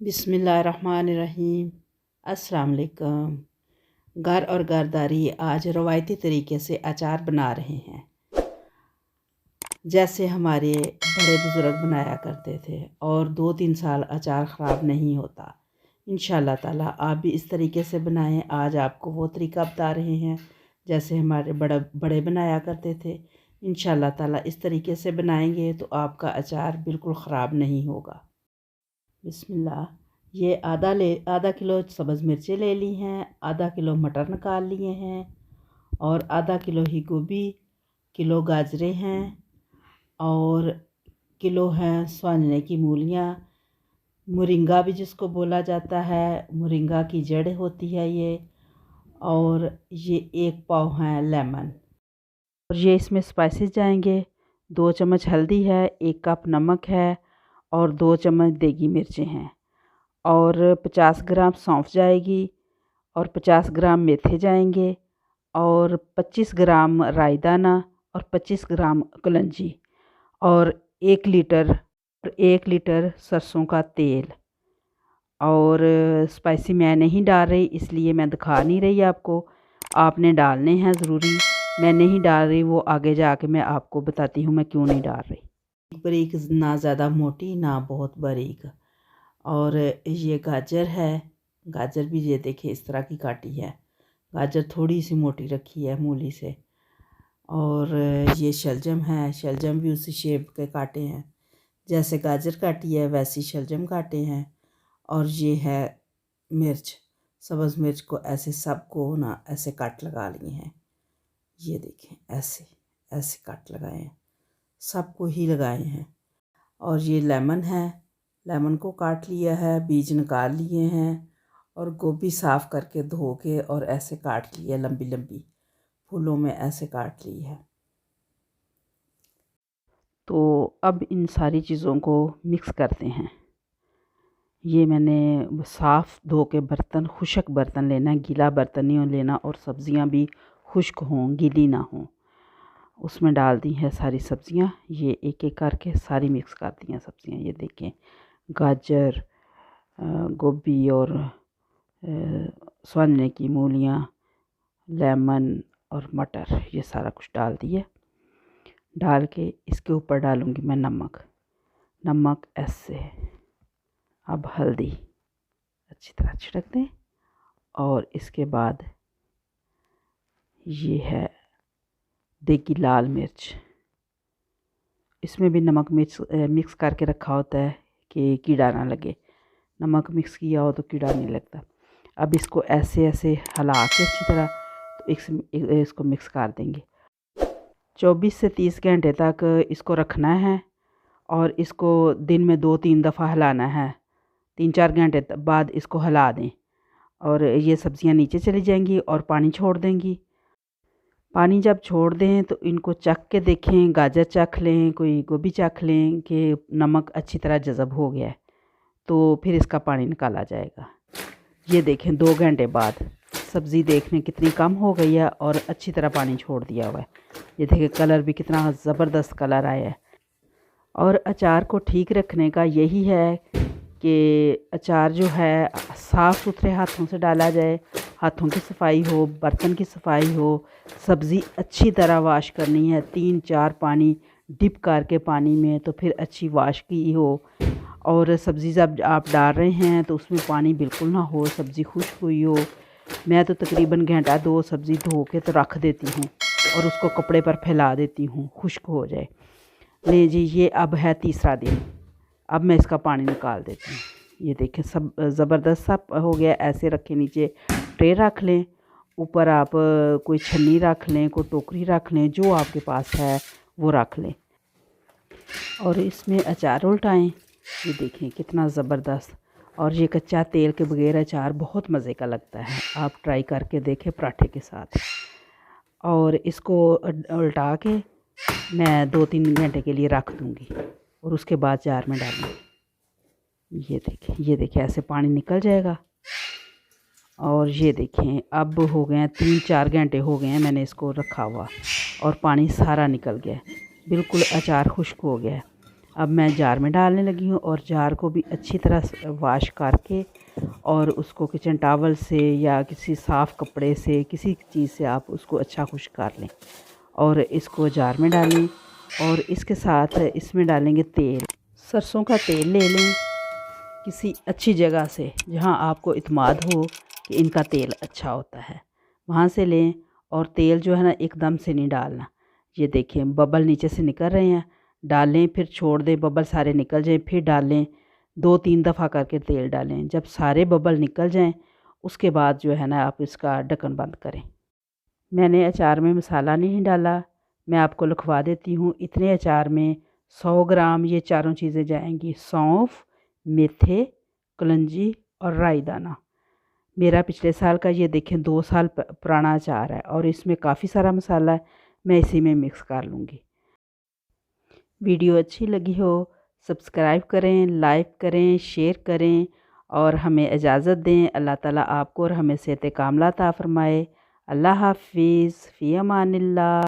बिस्मिल्लाहिर्रहमानिर्रहीम। अस्सलाम वालेकुम। घर और घरदारी आज रवायती तरीके से अचार बना रहे हैं, जैसे हमारे बड़े बुज़ुर्ग बनाया करते थे, और 2-3 साल अचार ख़राब नहीं होता। इंशाअल्लाह ताला आप भी इस तरीके से बनाएं। आज आपको वो तरीका बता रहे हैं जैसे हमारे बड़े बनाया करते थे। इंशाअल्लाह ताला इस तरीके से बनाएंगे तो आपका अचार बिल्कुल ख़राब नहीं होगा। बिस्मिल्लाह। ये आधा किलो सब्ज़ मिर्चें ले ली हैं, आधा किलो मटर निकाल लिए हैं, और आधा किलो ही गोभी, किलो गाजरें हैं, और किलो हैं स्वांजने की मूलियाँ, मोरिंगा भी जिसको बोला जाता है, मोरिंगा की जड़ होती है ये, और ये 1 पाव है लेमन। और ये इसमें स्पाइसेस जाएंगे। 2 चम्मच हल्दी है, 1 कप नमक है, और 2 चम्मच देगी मिर्चें हैं, और 50 ग्राम सौंफ जाएगी, और 50 ग्राम मेथे जाएंगे, और 25 ग्राम राई दाना, और 25 ग्राम कलंजी, और 1 लीटर सरसों का तेल। और स्पाइसी मैं नहीं डाल रही, इसलिए मैं दिखा नहीं रही आपको। आपने डालने हैं ज़रूरी, मैं नहीं डाल रही, वो आगे जाके मैं आपको बताती हूँ मैं क्यों नहीं डाल रही। बारीक ना ज़्यादा मोटी ना बहुत बारीक। और ये गाजर है, गाजर भी ये देखिए इस तरह की काटी है, गाजर थोड़ी सी मोटी रखी है मूली से। और ये शलजम है, शलजम भी उसी शेप के काटे हैं, जैसे गाजर काटी है वैसी शलजम काटे हैं। और ये है मिर्च, सब्ज़ मिर्च को ऐसे सबको ना ऐसे कट लगा लिए हैं, ये देखें ऐसे ऐसे कट लगाए हैं, सबको ही लगाए हैं। और ये लेमन है, लेमन को काट लिया है, बीज निकाल लिए हैं, और गोभी साफ़ करके धो के और ऐसे काट ली है, लंबी लंबी फूलों में ऐसे काट ली है। तो अब इन सारी चीज़ों को मिक्स करते हैं। ये मैंने साफ़ धो के बर्तन, खुश्क बर्तन लेना है, गीला बर्तन नहीं लेना, और सब्ज़ियाँ भी खुश्क हों, गीली ना हों। उसमें डाल दी हैं सारी सब्ज़ियाँ, ये एक एक करके सारी मिक्स कर दी हैं सब्ज़ियाँ। ये देखें गाजर, गोभी, और स्वांजने की मूलियाँ, लेमन और मटर, ये सारा कुछ डाल दिए। डाल के इसके ऊपर डालूँगी मैं नमक ऐसे। अब हल्दी अच्छी तरह छिड़क दें, और इसके बाद ये है देगी लाल मिर्च। इसमें भी नमक मिर्च मिक्स करके रखा होता है कि कीड़ा ना लगे, नमक मिक्स किया हो तो कीड़ा नहीं लगता। अब इसको ऐसे ऐसे हिला के अच्छी तरह तो इसको मिक्स कर देंगे। 24 से 30 घंटे तक इसको रखना है, और इसको दिन में 2-3 दफ़ा हिलाना है। 3-4 घंटे बाद इसको हिला दें, और ये सब्ज़ियाँ नीचे चली जाएंगी और पानी छोड़ देंगी। पानी जब छोड़ दें तो इनको चख के देखें, गाजर चख लें, कोई गोभी चख लें कि नमक अच्छी तरह जज़ब हो गया है, तो फिर इसका पानी निकाला जाएगा। ये देखें 2 घंटे बाद सब्ज़ी देखने कितनी कम हो गई है, और अच्छी तरह पानी छोड़ दिया हुआ है। ये देखिए कलर भी कितना ज़बरदस्त कलर आया है। और अचार को ठीक रखने का यही है कि अचार जो है साफ़ सुथरे हाथों से डाला जाए, हाथों की सफाई हो, बर्तन की सफाई हो, सब्ज़ी अच्छी तरह वाश करनी है, 3-4 पानी डिप करके पानी में, तो फिर अच्छी वाश की हो। और सब्ज़ी जब आप डाल रहे हैं तो उसमें पानी बिल्कुल ना हो, सब्ज़ी खुश्क हुई हो। मैं तो तकरीबन घंटा 2 सब्ज़ी धो के तो रख देती हूँ, और उसको कपड़े पर फैला देती हूँ खुश्क हो जाए। ले जी, ये अब है तीसरा दिन, अब मैं इसका पानी निकाल देती हूँ। ये देखें सब ज़बरदस्त सा हो गया। ऐसे रखें, नीचे ट्रे रख लें, ऊपर आप कोई छन्नी रख लें, कोई टोकरी रख लें, जो आपके पास है वो रख लें, और इसमें अचार उल्टाएँ। ये देखें कितना ज़बरदस्त। और ये कच्चा तेल के बगैर अचार बहुत मज़े का लगता है, आप ट्राई करके देखें पराठे के साथ। और इसको उल्टा के मैं 2-3 घंटे के लिए रख दूँगी, और उसके बाद जार में डालूँगी। ये देखें ऐसे पानी निकल जाएगा। और ये देखें अब हो गए हैं 3-4 घंटे हो गए हैं मैंने इसको रखा हुआ, और पानी सारा निकल गया, बिल्कुल अचार खुश्क हो गया है। अब मैं जार में डालने लगी हूँ और जार को भी अच्छी तरह वॉश करके और उसको किचन टॉवल से या किसी साफ़ कपड़े से किसी चीज़ से आप उसको अच्छा खुश कर लें और इसको जार में डालें। और इसके साथ इसमें डालेंगे तेल। सरसों का तेल ले लें किसी अच्छी जगह से जहाँ आपको इत्मीनान हो कि इनका तेल अच्छा होता है, वहाँ से लें। और तेल जो है ना एकदम से नहीं डालना। ये देखें बबल नीचे से निकल रहे हैं, डालें फिर छोड़ दें, बबल सारे निकल जाएं, फिर डालें। 2-3 दफ़ा करके तेल डालें। जब सारे बबल निकल जाएं उसके बाद जो है ना आप इसका ढक्कन बंद करें। मैंने अचार में मसाला नहीं डाला, मैं आपको लिखवा देती हूँ। इतने अचार में 100 ग्राम ये चारों चीज़ें जाएंगी, सौंफ, मेथे, कलंजी और राई दाना। मेरा पिछले साल का ये देखें 2 साल पुराना अचार है और इसमें काफ़ी सारा मसाला है, मैं इसी में मिक्स कर लूँगी। वीडियो अच्छी लगी हो सब्सक्राइब करें, लाइक करें, शेयर करें और हमें इजाज़त दें। अल्लाह ताला आपको और हमें सेहत कामला अता फ़रमाए। अल्लाह हाफ़िज़, फ़ी अमानिल्लाह।